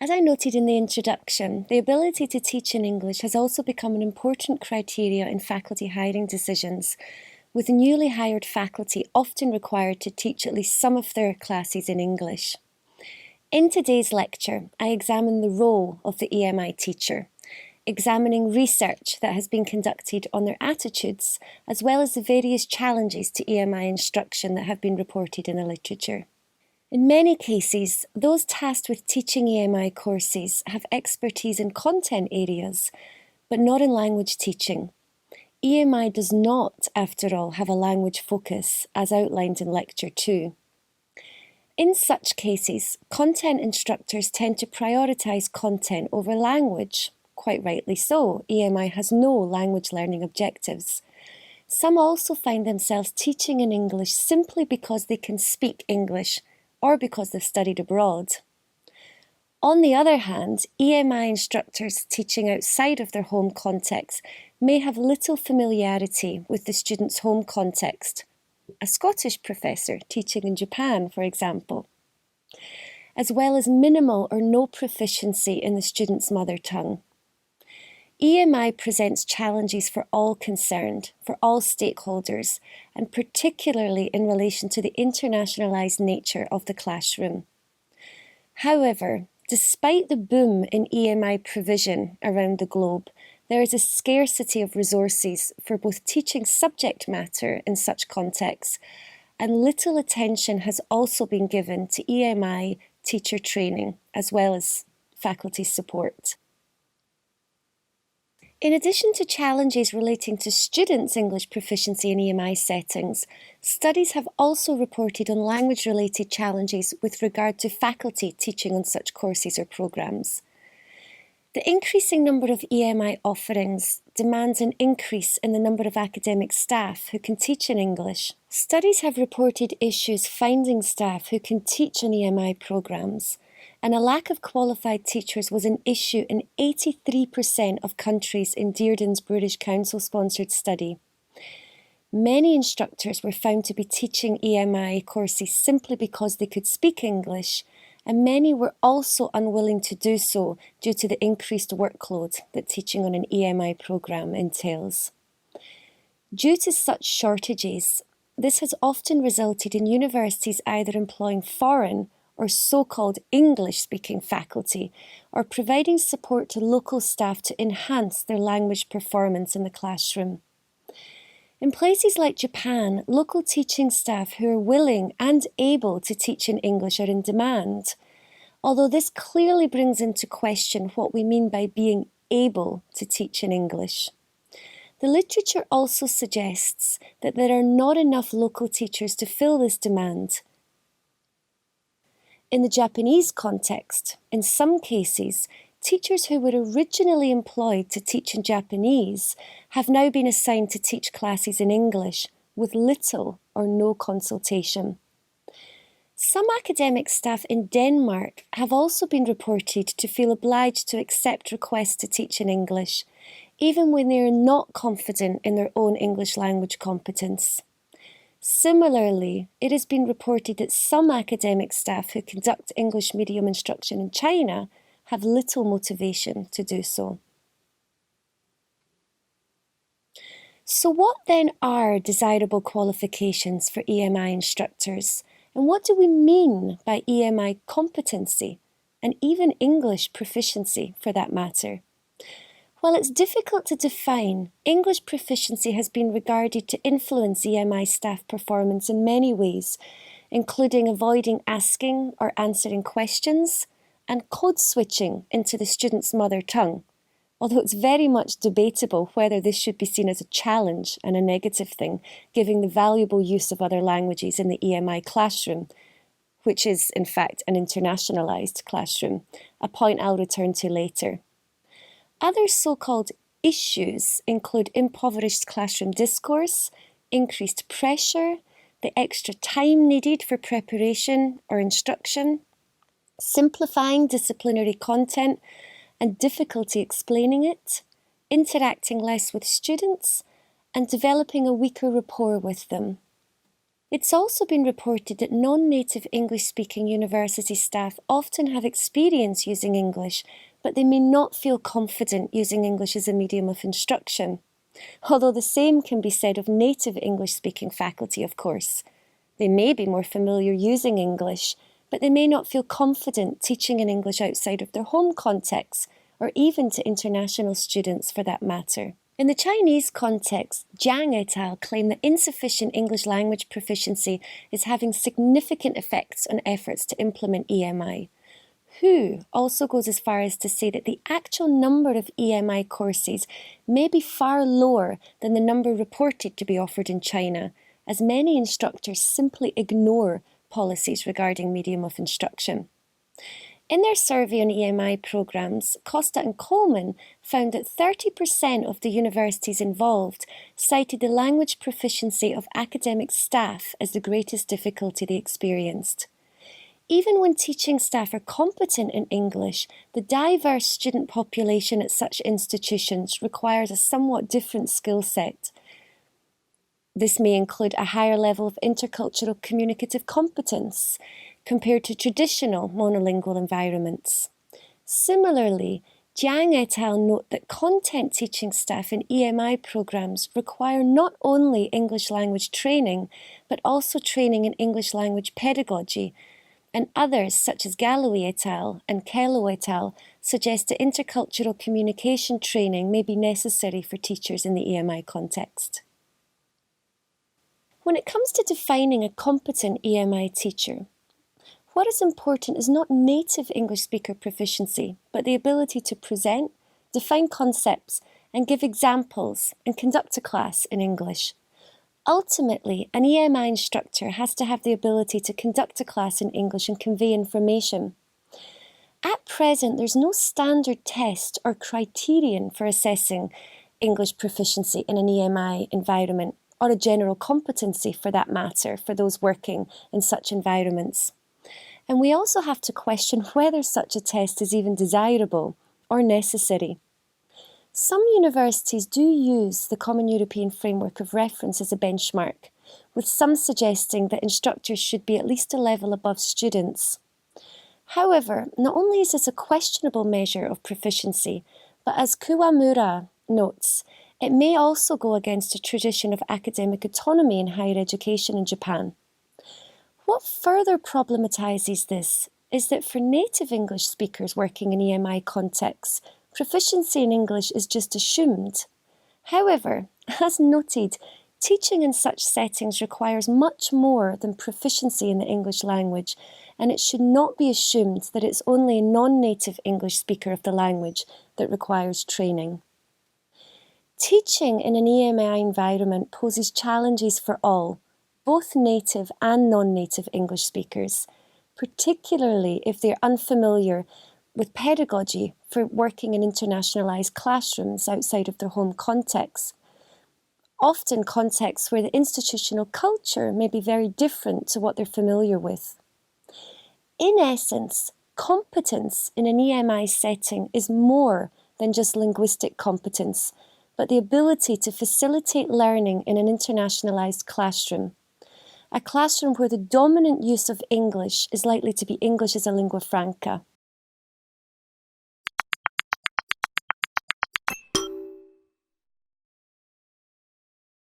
As I noted in the introduction, the ability to teach in English has also become an important criteria in faculty hiring decisions, with newly hired faculty often required to teach at least some of their classes in English. In today's lecture, I examine the role of the EMI teacher, examining research that has been conducted on their attitudes, as well as the various challenges to EMI instruction that have been reported in the literature. In many cases, those tasked with teaching EMI courses have expertise in content areas, but not in language teaching. EMI does not, after all, have a language focus, as outlined in Lecture 2. In such cases, content instructors tend to prioritise content over language. Quite rightly so, EMI has no language learning objectives. Some also find themselves teaching in English simply because they can speak English, or because they've studied abroad. On the other hand, EMI instructors teaching outside of their home context may have little familiarity with the student's home context. A Scottish professor teaching in Japan, for example, as well as minimal or no proficiency in the student's mother tongue. EMI presents challenges for all concerned, for all stakeholders, and particularly in relation to the internationalised nature of the classroom. However, despite the boom in EMI provision around the globe, there is a scarcity of resources for both teaching subject matter in such contexts, and little attention has also been given to EMI teacher training, as well as faculty support. In addition to challenges relating to students' English proficiency in EMI settings, studies have also reported on language-related challenges with regard to faculty teaching on such courses or programmes. The increasing number of EMI offerings demands an increase in the number of academic staff who can teach in English. Studies have reported issues finding staff who can teach in EMI programmes, and a lack of qualified teachers was an issue in 83% of countries in Dearden's British Council-sponsored study. Many instructors were found to be teaching EMI courses simply because they could speak English, and many were also unwilling to do so due to the increased workload that teaching on an EMI programme entails. Due to such shortages, this has often resulted in universities either employing foreign or so-called English-speaking faculty, or providing support to local staff to enhance their language performance in the classroom. In places like Japan, local teaching staff who are willing and able to teach in English are in demand, although this clearly brings into question what we mean by being able to teach in English. The literature also suggests that there are not enough local teachers to fill this demand. In the Japanese context, in some cases, teachers who were originally employed to teach in Japanese have now been assigned to teach classes in English with little or no consultation. Some academic staff in Denmark have also been reported to feel obliged to accept requests to teach in English, even when they are not confident in their own English language competence. Similarly, it has been reported that some academic staff who conduct English medium instruction in China have little motivation to do so. So what then are desirable qualifications for EMI instructors? And what do we mean by EMI competency, and even English proficiency for that matter? While it's difficult to define, English proficiency has been regarded to influence EMI staff performance in many ways, including avoiding asking or answering questions and code switching into the student's mother tongue, although it's very much debatable whether this should be seen as a challenge and a negative thing, given the valuable use of other languages in the EMI classroom, which is, in fact, an internationalised classroom, a point I'll return to later. Other so-called issues include impoverished classroom discourse, increased pressure, the extra time needed for preparation or instruction, simplifying disciplinary content and difficulty explaining it, interacting less with students, and developing a weaker rapport with them. It's also been reported that non-native English-speaking university staff often have experience using English, but they may not feel confident using English as a medium of instruction. Although the same can be said of native English-speaking faculty, of course. They may be more familiar using English, but they may not feel confident teaching in English outside of their home context, or even to international students for that matter. In the Chinese context, Jiang et al. Claim that insufficient English language proficiency is having significant effects on efforts to implement EMI. Hu also goes as far as to say that the actual number of EMI courses may be far lower than the number reported to be offered in China, as many instructors simply ignore policies regarding medium of instruction. In their survey on EMI programs, Costa and Coleman found that 30% of the universities involved cited the language proficiency of academic staff as the greatest difficulty they experienced. Even when teaching staff are competent in English, the diverse student population at such institutions requires a somewhat different skill set. This may include a higher level of intercultural communicative competence compared to traditional monolingual environments. Similarly, Jiang et al. Note that content teaching staff in EMI programs require not only English language training, but also training in English language pedagogy, and others, such as Galloway et al. And Kello et al., suggest that intercultural communication training may be necessary for teachers in the EMI context. When it comes to defining a competent EMI teacher, what is important is not native English speaker proficiency, but the ability to present, define concepts, and give examples and conduct a class in English. Ultimately, an EMI instructor has to have the ability to conduct a class in English and convey information. At present, there's no standard test or criterion for assessing English proficiency in an EMI environment, or a general competency for that matter, for those working in such environments. And we also have to question whether such a test is even desirable or necessary. Some universities do use the Common European Framework of Reference as a benchmark, with some suggesting that instructors should be at least a level above students. However, not only is this a questionable measure of proficiency, but as Kuwamura notes, it may also go against a tradition of academic autonomy in higher education in Japan. What further problematizes this is that for native English speakers working in EMI contexts, proficiency in English is just assumed. However, as noted, teaching in such settings requires much more than proficiency in the English language, and it should not be assumed that it's only a non-native English speaker of the language that requires training. Teaching in an EMI environment poses challenges for all, both native and non-native English speakers, particularly if they're unfamiliar with pedagogy for working in internationalised classrooms outside of their home context, often contexts where the institutional culture may be very different to what they're familiar with. In essence, competence in an EMI setting is more than just linguistic competence, but the ability to facilitate learning in an internationalised classroom. A classroom where the dominant use of English is likely to be English as a lingua franca.